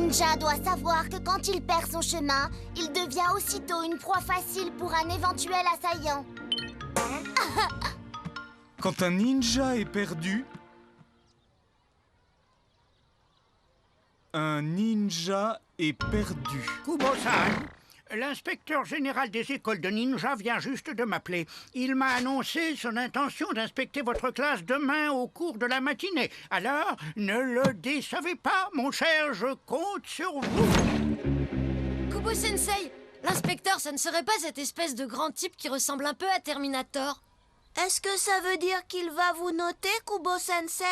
ninja doit savoir que quand il perd son chemin, il devient aussitôt une proie facile pour un éventuel assaillant. Quand un ninja est perdu, un ninja est perdu. Kubo-san, l'inspecteur général des écoles de ninja vient juste de m'appeler. Il m'a annoncé son intention d'inspecter votre classe demain au cours de la matinée. Alors, ne le décevez pas, mon cher, je compte sur vous. Kubo-sensei, l'inspecteur, ça ne serait pas cette espèce de grand type qui ressemble un peu à Terminator? Est-ce que ça veut dire qu'il va vous noter, Kubo-sensei?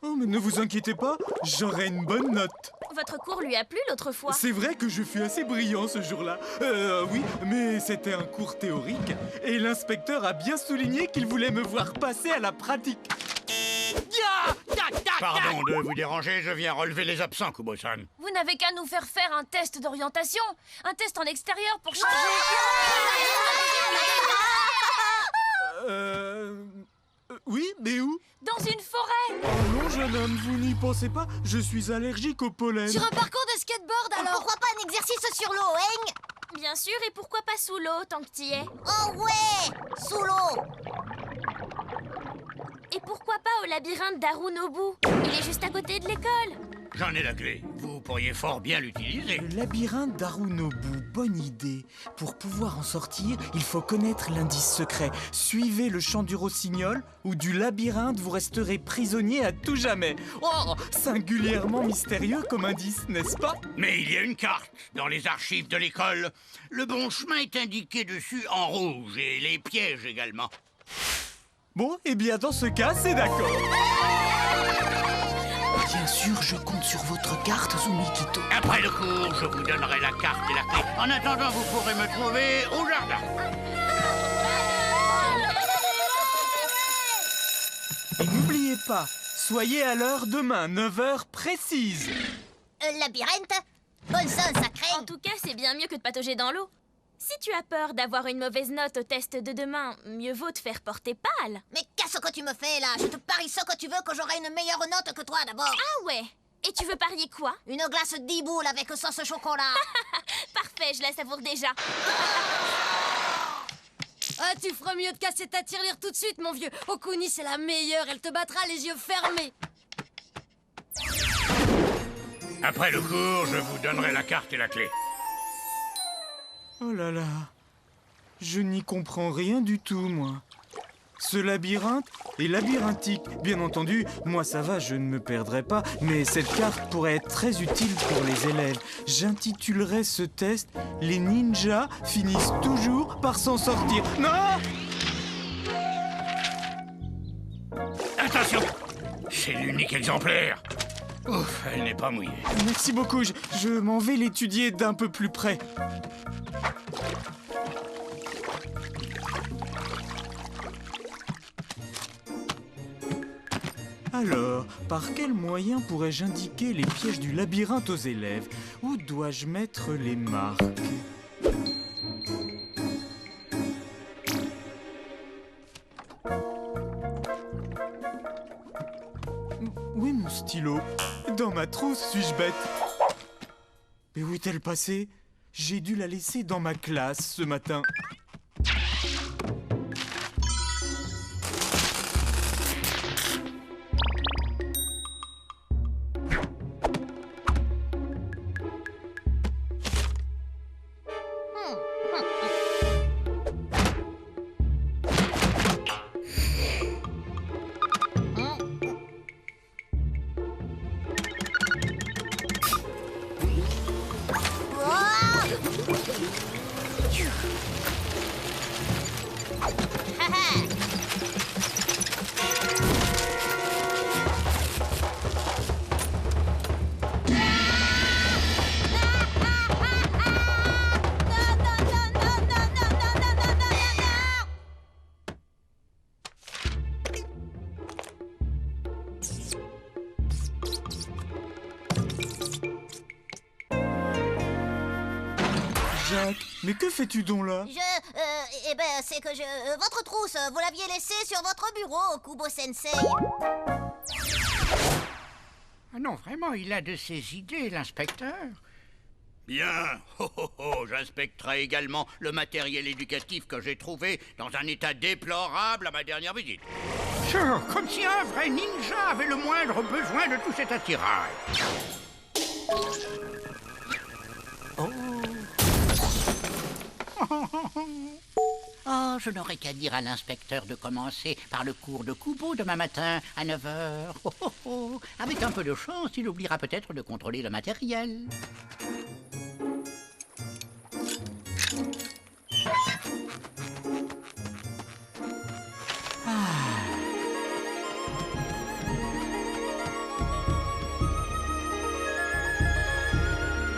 Oh, mais ne vous inquiétez pas, j'aurai une bonne note. Votre cours lui a plu l'autre fois. C'est vrai que je fus assez brillant ce jour-là. Oui, mais c'était un cours théorique. Et l'inspecteur a bien souligné qu'il voulait me voir passer à la pratique. Pardon de vous déranger, je viens relever les absents, Kubo-san. Vous n'avez qu'à nous faire faire un test d'orientation. Un test en extérieur pour changer... Oui, mais où? Dans une forêt. Oh non, jeune homme, vous n'y pensez pas? Je suis allergique au pollen. Sur un parcours de skateboard, alors? Pourquoi pas un exercice sur l'eau, hein? Bien sûr, et pourquoi pas sous l'eau tant que t'y es? Oh ouais, sous l'eau. Et pourquoi pas au labyrinthe d'Harunobu? Il est juste à côté de l'école. J'en ai la clé. Vous pourriez fort bien l'utiliser. Le labyrinthe d'Harunobu, bonne idée. Pour pouvoir en sortir, il faut connaître l'indice secret. Suivez le chant du rossignol ou du labyrinthe, vous resterez prisonnier à tout jamais. Oh, singulièrement mystérieux comme indice, n'est-ce pas? Mais il y a une carte dans les archives de l'école. Le bon chemin est indiqué dessus en rouge et les pièges également. Bon, eh bien dans ce cas, c'est d'accord. Bien sûr, je compte sur votre carte, Zumikito. Après le cours, je vous donnerai la carte et la clé. En attendant, vous pourrez me trouver au jardin. Et n'oubliez pas, soyez à l'heure demain, 9h précise. Labyrinthe, bonne sonne sacrée. En tout cas, c'est bien mieux que de patauger dans l'eau. Si tu as peur d'avoir une mauvaise note au test de demain, mieux vaut te faire porter pâle. Mais qu'est-ce que tu me fais là? Je te parie ce que tu veux que j'aurai une meilleure note que toi d'abord. Ah ouais. Et tu veux parier quoi? Une glace 10 boules avec sauce chocolat. Parfait, je la savoure déjà. Ah, tu feras mieux de casser ta tirelire tout de suite, mon vieux. Okuni, c'est la meilleure, elle te battra les yeux fermés. Après le cours, je vous donnerai la carte et la clé. Oh là là, je n'y comprends rien du tout, moi. Ce labyrinthe est labyrinthique. Bien entendu, moi ça va, je ne me perdrai pas, mais cette carte pourrait être très utile pour les élèves. J'intitulerai ce test « Les ninjas finissent toujours par s'en sortir ». Non! Attention! C'est l'unique exemplaire. Ouf, elle n'est pas mouillée. Merci beaucoup, je m'en vais l'étudier d'un peu plus près. Alors, par quel moyen pourrais-je indiquer les pièges du labyrinthe aux élèves? Où dois-je mettre les marques? Où est mon stylo? Dans ma trousse, suis-je bête? Mais où est-elle passée? J'ai dû la laisser dans ma classe ce matin. Jacques, mais que fais-tu donc là? Eh ben, c'est que votre trousse, vous l'aviez laissée sur votre bureau, Kubo-sensei. non, vraiment, il a de ses idées, l'inspecteur. Bien, j'inspecterai également le matériel éducatif que j'ai trouvé dans un état déplorable à ma dernière visite. Comme si un vrai ninja avait le moindre besoin de tout cet attirail. Oh, je n'aurais qu'à dire à l'inspecteur de commencer par le cours de Kubo demain matin à 9h. Avec un peu de chance, il oubliera peut-être de contrôler le matériel.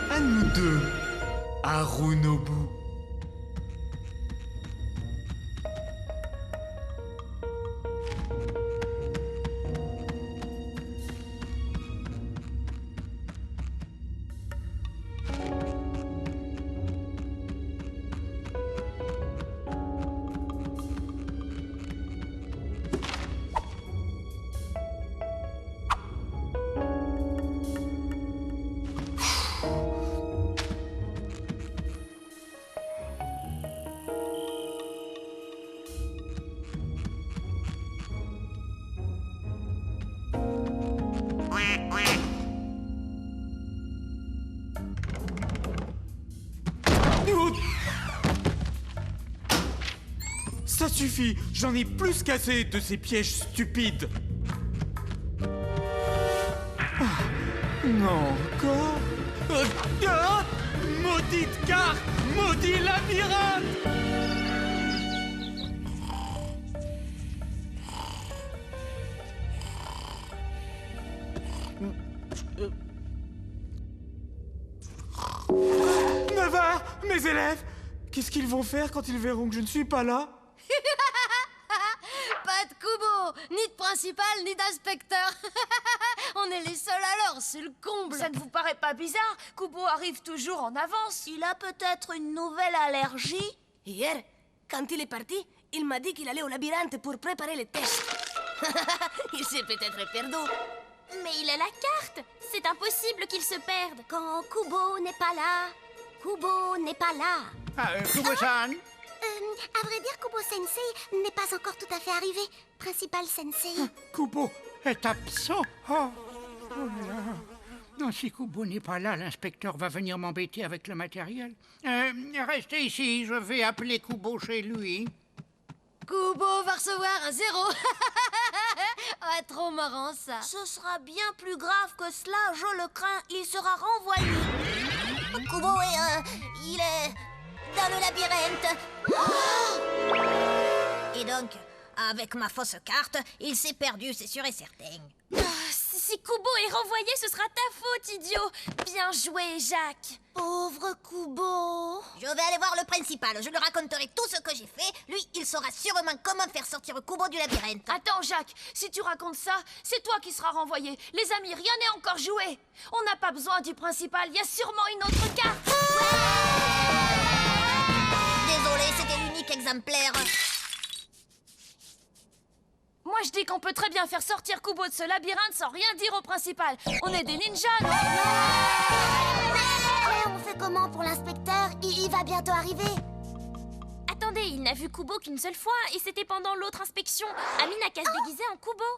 À nous deux, Harunobu. Ça suffit, j'en ai plus qu'assez de ces pièges stupides. Non, encore. Maudite carte, maudit labyrinthe. Navarre, mes élèves, qu'est-ce qu'ils vont faire quand ils verront que je ne suis pas là? Pas de Kubo, ni de principal, ni d'inspecteur. On est les seuls alors, c'est le comble. Ça ne vous paraît pas bizarre? Kubo arrive toujours en avance. Il a peut-être une nouvelle allergie? Hier, quand il est parti, il m'a dit qu'il allait au labyrinthe pour préparer les tests. Il s'est peut-être perdu. Mais il a la carte. C'est impossible qu'il se perde. Quand Kubo n'est pas là, Kubo n'est pas là. Kubo-san. À vrai dire, Kubo Sensei n'est pas encore tout à fait arrivé. Principal Sensei. Kubo est absent. Oh là. Non, si Kubo n'est pas là, l'inspecteur va venir m'embêter avec le matériel. Restez ici, je vais appeler Kubo chez lui. Kubo va recevoir un 0. Ah, trop marrant ça. Ce sera bien plus grave que cela, je le crains. Il sera renvoyé. Kubo il est dans le labyrinthe. Et donc, avec ma fausse carte, il s'est perdu, c'est sûr et certain. Si Kubo est renvoyé, ce sera ta faute, idiot. Bien joué, Jacques. Pauvre Kubo. Je vais aller voir le principal, je lui raconterai tout ce que j'ai fait. Lui, il saura sûrement comment faire sortir Kubo du labyrinthe. Attends, Jacques, si tu racontes ça, c'est toi qui seras renvoyé. Les amis, rien n'est encore joué. On n'a pas besoin du principal, il y a sûrement une autre carte. Désolé, c'était l'unique exemplaire. Moi, je dis qu'on peut très bien faire sortir Kubo de ce labyrinthe sans rien dire au principal. On est des ninjas, non? On fait comment pour l'inspecteur? Il va bientôt arriver. Attendez, il n'a vu Kubo qu'une seule fois et c'était pendant l'autre inspection. Ami n'a qu'à se déguiser en Kubo.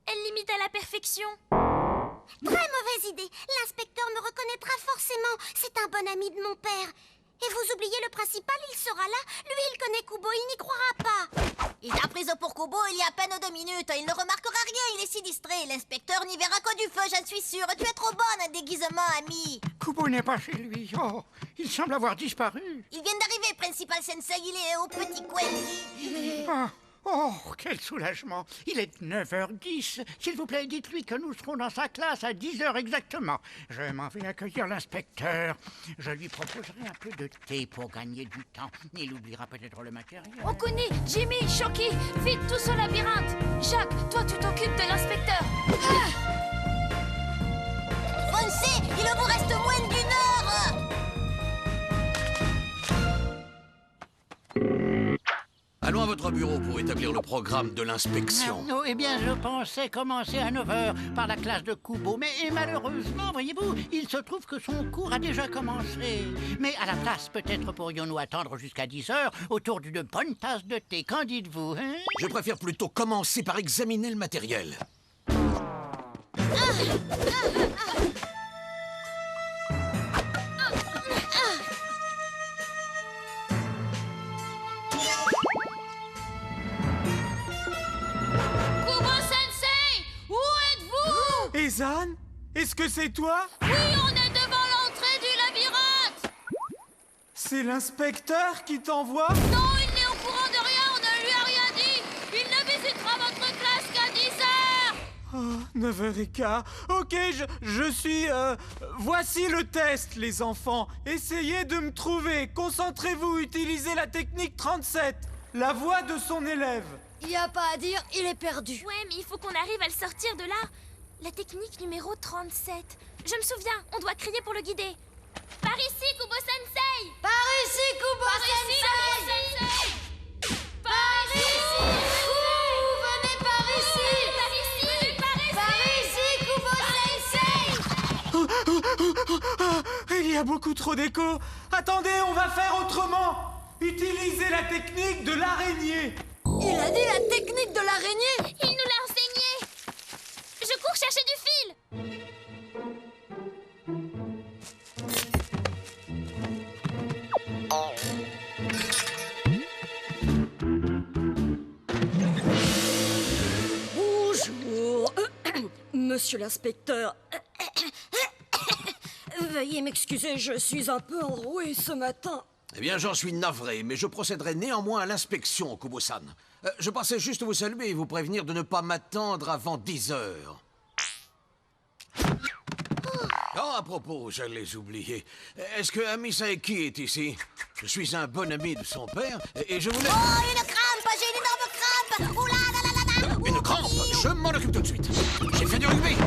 Elle l'imite à la perfection. Très mauvaise idée. L'inspecteur me reconnaîtra forcément. C'est un bon ami de mon père. Et vous oubliez le principal, il sera là. Lui, il connaît Kubo, il n'y croira pas. Il t'a prise pour Kubo il y a à peine 2 minutes. Il ne remarquera rien, il est si distrait. L'inspecteur n'y verra que du feu, j'en suis sûre. Tu es trop bonne à déguisement, ami. Kubo n'est pas chez lui. Oh, il semble avoir disparu. Il vient d'arriver, principal sensei. Il est au petit coin. Oh, quel soulagement. Il est 9h10. S'il vous plaît, dites-lui que nous serons dans sa classe à 10h exactement. Je m'en vais accueillir l'inspecteur. Je lui proposerai un peu de thé pour gagner du temps. Il oubliera peut-être le matériel. Okuni, Jimmy, Shoki, vite tous au labyrinthe. Jacques, toi, tu t'occupes de l'inspecteur. Foncez, il ne vous reste moins d'1 heure. Allons à votre votre bureau pour établir le programme de l'inspection. Oh, eh bien, je pensais commencer à 9 h par la classe de Kubo, mais malheureusement, voyez-vous, il se trouve que son cours a déjà commencé. Mais à la place, peut-être pourrions-nous attendre jusqu'à 10 h autour d'une bonne tasse de thé. Qu'en dites-vous, hein? Je préfère plutôt commencer par examiner le matériel. Ezan, est-ce que c'est toi? Oui, on est devant l'entrée du labyrinthe. C'est l'inspecteur qui t'envoie? Non, il n'est au courant de rien, on ne lui a rien dit. Il ne visitera votre classe qu'à 10 h. Oh, 9h15. Ok, je suis... Voici le test, les enfants. Essayez de me trouver. Concentrez-vous, utilisez la technique 37. La voix de son élève. Y a pas à dire, il est perdu. Ouais, mais il faut qu'on arrive à le sortir de là. La technique numéro 37. Je me souviens, on doit crier pour le guider. Par ici, Kubo-sensei! Par ici, Kubo-sensei! Par ici, Venez par ici! Par ici, Kubo-sensei! Il y a beaucoup trop d'écho. Attendez, on va faire autrement. Utilisez la technique de l'araignée. Il a dit la technique de l'araignée! Il nous l'a enseigné! Je cours chercher du fil! Bonjour, monsieur l'inspecteur. Veuillez m'excuser, je suis un peu enroué ce matin. Eh bien, j'en suis navré, mais je procéderai néanmoins à l'inspection, Kubo-san. Je passais juste vous saluer et vous prévenir de ne pas m'attendre avant 10 h. Oh, à propos, j'allais oublier. Est-ce que Ami Saeki est ici? Je suis un bon ami de son père et je voulais... Oh, une crampe! J'ai une énorme crampe! Oula, là, là, là, là! Une crampe? Je m'en occupe tout de suite. J'ai fait du rugby.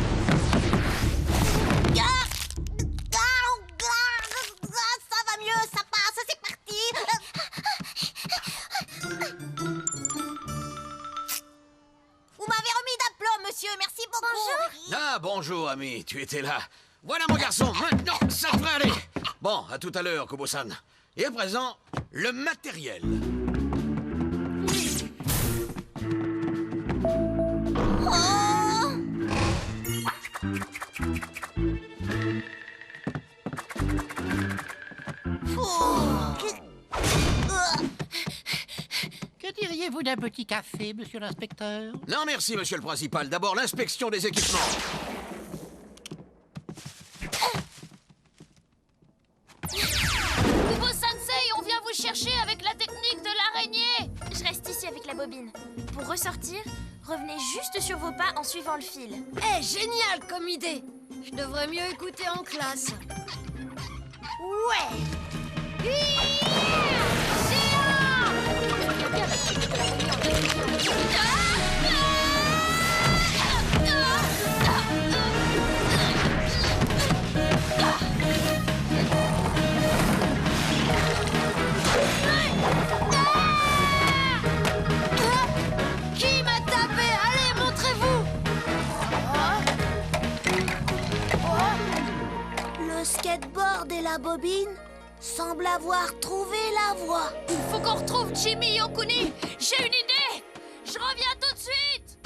Ça va mieux, ça passe, c'est parti! Vous m'avez remis d'aplomb, monsieur, merci beaucoup! Bonjour! Ah, bonjour, ami, tu étais là. Voilà, mon garçon, maintenant, ça devrait aller. Bon, à tout à l'heure, Kubo-san. Et à présent, le matériel. Que diriez-vous d'un petit café, monsieur l'inspecteur? Non, merci, monsieur le principal. D'abord, l'inspection des équipements. Kubo-sensei, on vient vous chercher avec la technique de l'araignée. Je reste ici avec la bobine. Pour ressortir, revenez juste sur vos pas en suivant le fil. Eh, génial comme idée! Je devrais mieux écouter en classe. Ouais! Qui m'a tapé? Allez, montrez-vous! Le skateboard et la bobine semblent avoir trouvé la voie. Il faut qu'on retrouve Jimmy Yokuni. J'ai une idée. Je reviens tout de suite.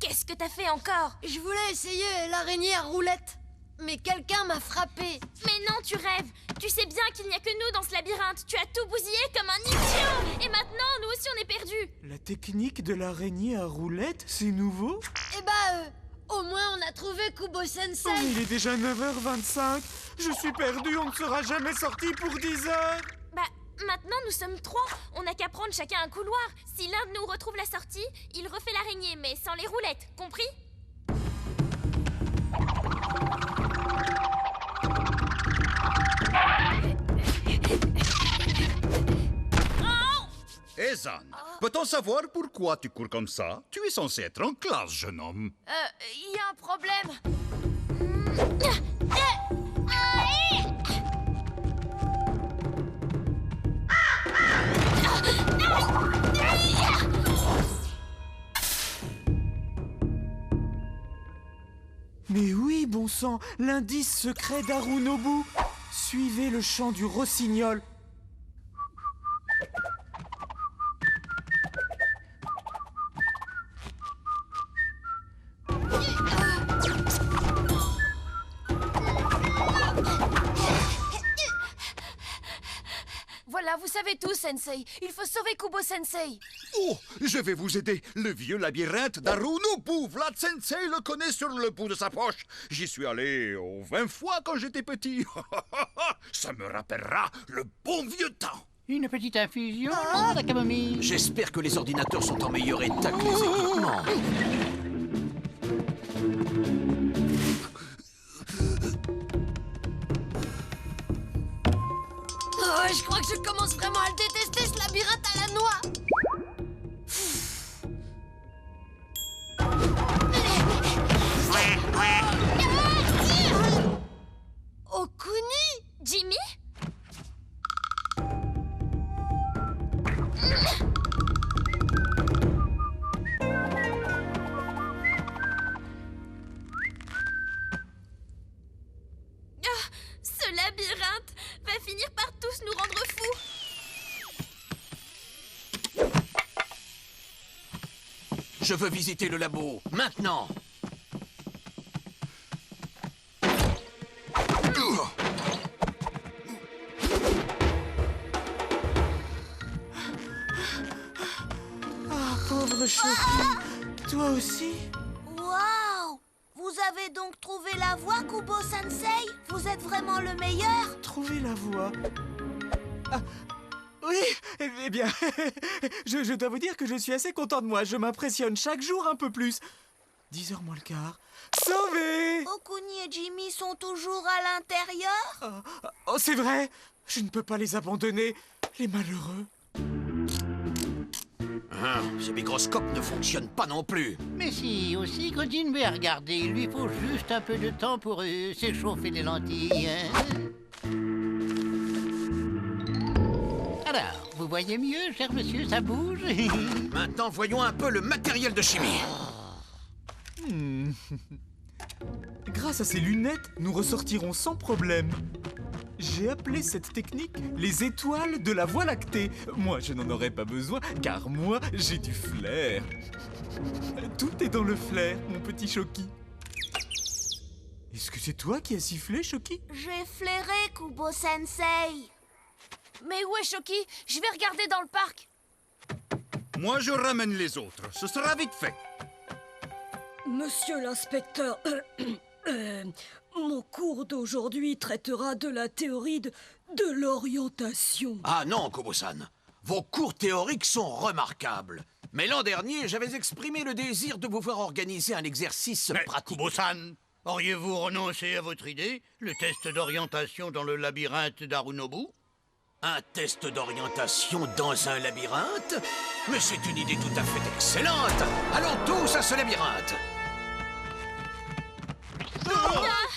Qu'est-ce que t'as fait encore? Je voulais essayer l'araignée à roulette, mais quelqu'un m'a frappé. Mais non, tu rêves. Tu sais bien qu'il n'y a que nous dans ce labyrinthe. Tu as tout bousillé comme un idiot. Et maintenant, nous aussi, on est perdus. La technique de l'araignée à roulette, c'est nouveau? Eh bah, au moins on a trouvé Oh, Kubo-sensei. il est déjà 9h25. Je suis perdu, on ne sera jamais sorti pour 10 h. Bah, maintenant, nous sommes 3. On n'a qu'à prendre chacun un couloir. Si l'un de nous retrouve la sortie, il refait l'araignée, mais sans les roulettes. Compris? Ezan, peut-on savoir pourquoi tu cours comme ça? Tu es censé être en classe, jeune homme. Il y a un problème. Mais oui, bon sang, l'indice secret d'Harunobu. Suivez le chant du rossignol. Voilà, vous savez tout, Sensei. Il faut sauver Kubo-sensei. Oh, je vais vous aider. Le vieux labyrinthe d'Harunobu. Vlad Sensei le connaît sur le bout de sa poche. J'y suis allé 20 fois quand j'étais petit. Ça me rappellera le bon vieux temps. Une petite infusion de camomille. J'espère que les ordinateurs sont en meilleur état que les équipements. Oh, je crois que je commence vraiment à le détester, ce labyrinthe à la noix. Okuni? Jimmy? Ce labyrinthe va finir par tous nous rendre fous. Je veux visiter le labo, maintenant. Ah, pauvre Shoki. Toi aussi? Waouh! Vous avez donc trouvé la voie, Kubo-sensei? Vous êtes vraiment le meilleur? Trouver la voie. Ah, oui, eh bien, je dois vous dire que je suis assez content de moi. Je m'impressionne chaque jour un peu plus. 10h moins le quart. Sauvé! Okuni et Jimmy sont toujours à l'intérieur? Oh, c'est vrai! Je ne peux pas les abandonner, les malheureux. Ce microscope ne fonctionne pas non plus. Mais si, aussi, continuez à regarder. Il lui faut juste un peu de temps pour s'échauffer les lentilles. Hein? Alors, vous voyez mieux, cher monsieur, ça bouge? Maintenant, voyons un peu le matériel de chimie. Grâce à ces lunettes, nous ressortirons sans problème. J'ai appelé cette technique les étoiles de la Voie lactée. Moi, je n'en aurais pas besoin, car moi, j'ai du flair. Tout est dans le flair, mon petit Shoki. Est-ce que c'est toi qui as sifflé, Shoki? J'ai flairé, Kubo-sensei. Mais où est Shoki? Je vais regarder dans le parc. Moi, je ramène les autres. Ce sera vite fait. Monsieur l'inspecteur, mon cours d'aujourd'hui traitera de la théorie de l'orientation. Ah non, Kubo-san. Vos cours théoriques sont remarquables. Mais l'an dernier, j'avais exprimé le désir de vous voir organiser un exercice pratique. Kubo-san, auriez-vous renoncé à votre idée? Le test d'orientation dans le labyrinthe d'Harunobu? Un test d'orientation dans un labyrinthe? Mais c'est une idée tout à fait excellente. Allons tous à ce labyrinthe.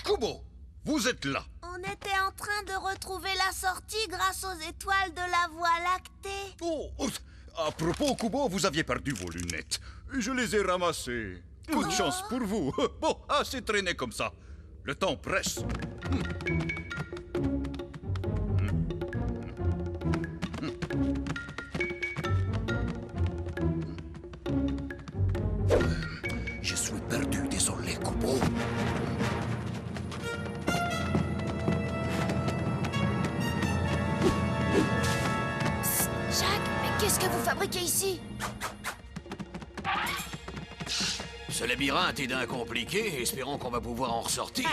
Kubo, vous êtes là. On était en train de retrouver la sortie grâce aux étoiles de la Voie lactée. Oh, à propos, Kubo, vous aviez perdu vos lunettes. Je les ai ramassées. Coup de chance pour vous. Bon, assez traîné comme ça. Le temps presse. Je suis perdu, désolé, Kubo. Jacques, mais qu'est-ce que vous fabriquez ici? Ce labyrinthe est d'un compliqué. Espérons qu'on va pouvoir en ressortir.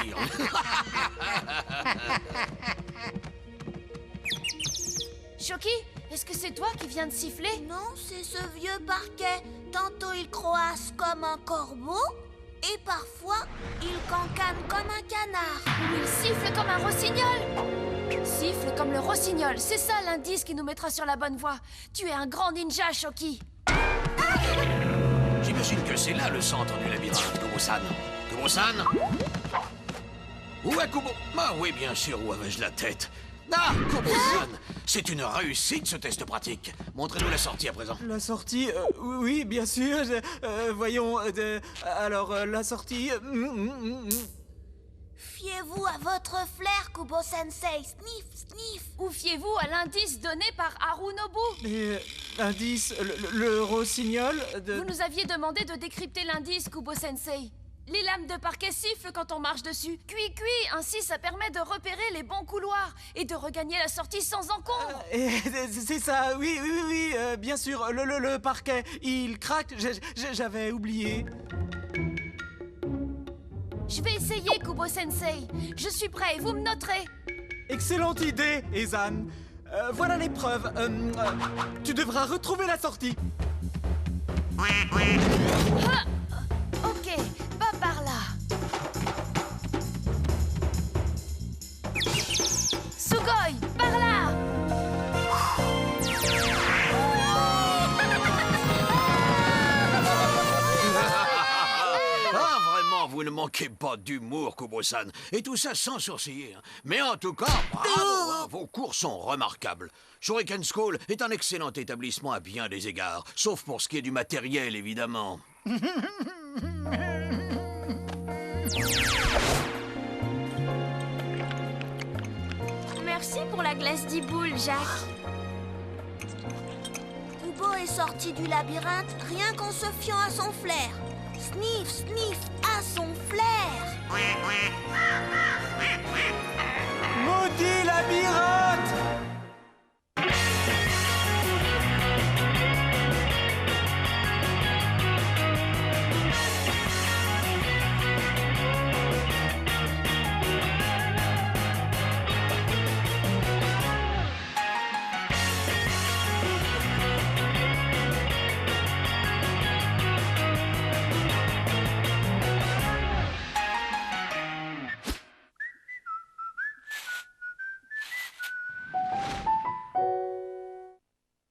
Shoki, est-ce que c'est toi qui viens de siffler? Non, c'est ce vieux parquet. Tantôt il croasse comme un corbeau, et parfois il cancane comme un canard. Il siffle comme un rossignol. Siffle comme le rossignol, c'est ça l'indice qui nous mettra sur la bonne voie. Tu es un grand ninja, Shoki. J'imagine que c'est là le centre du labyrinthe, Kubo-san. Kubo-san? Où est Kubo? Ah oui, bien sûr, où avais-je la tête? Ah, Kubo-san, c'est une réussite ce test pratique. Montrez-nous la sortie à présent. La sortie, oui, bien sûr. Voyons, alors, la sortie... Fiez-vous à votre flair, Kubo-sensei. Sniff, sniff. Ou fiez-vous à l'indice donné par Harunobu. Et, indice, le rossignol de... Vous nous aviez demandé de décrypter l'indice, Kubo-sensei. Les lames de parquet sifflent quand on marche dessus. Cui, ainsi ça permet de repérer les bons couloirs et de regagner la sortie sans encombre. C'est ça, oui, bien sûr, le parquet, il craque, j'avais oublié. Je vais essayer, Kubo-sensei. Je suis prêt, vous me noterez. Excellente idée, Ezan. Voilà les preuves. Tu devras retrouver la sortie. Ah, ok, pas par là. Sugoi, par là. Ah, vraiment, vous ne manquez pas d'humour, Kubo-san. Et tout ça sans sourciller. Hein. Mais en tout cas, bravo, hein, vos cours sont remarquables. Shuriken School est un excellent établissement à bien des égards. Sauf pour ce qui est du matériel, évidemment. Merci pour la glace d'Iboule, Jacques. Kubo est sorti du labyrinthe rien qu'en se fiant à son flair. Sniff, sniff,